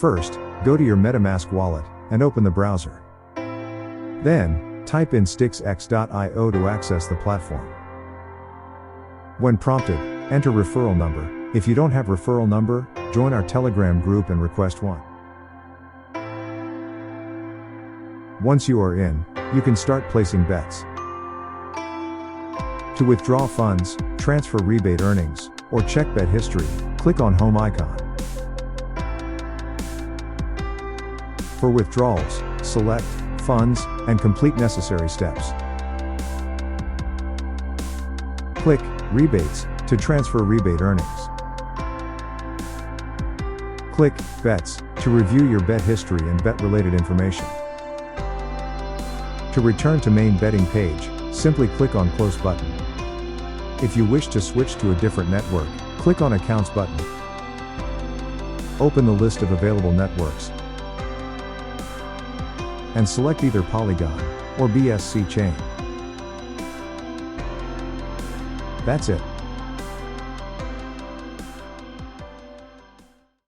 First, go to your Metamask wallet, and open the browser. Then, type in STIXEX.io to access the platform. When prompted, enter referral number. If you don't have referral number, join our Telegram group and request one. Once you are in, you can start placing bets. To withdraw funds, transfer rebate earnings, or check bet history, click on Home icon. For withdrawals, select Funds and complete necessary steps. Click Rebates to transfer rebate earnings. Click Bets to review your bet history and bet-related information. To return to main betting page, simply click on Close button. If you wish to switch to a different network, click on Accounts button. Open the list of available networks and select either Polygon or BSC chain. That's it.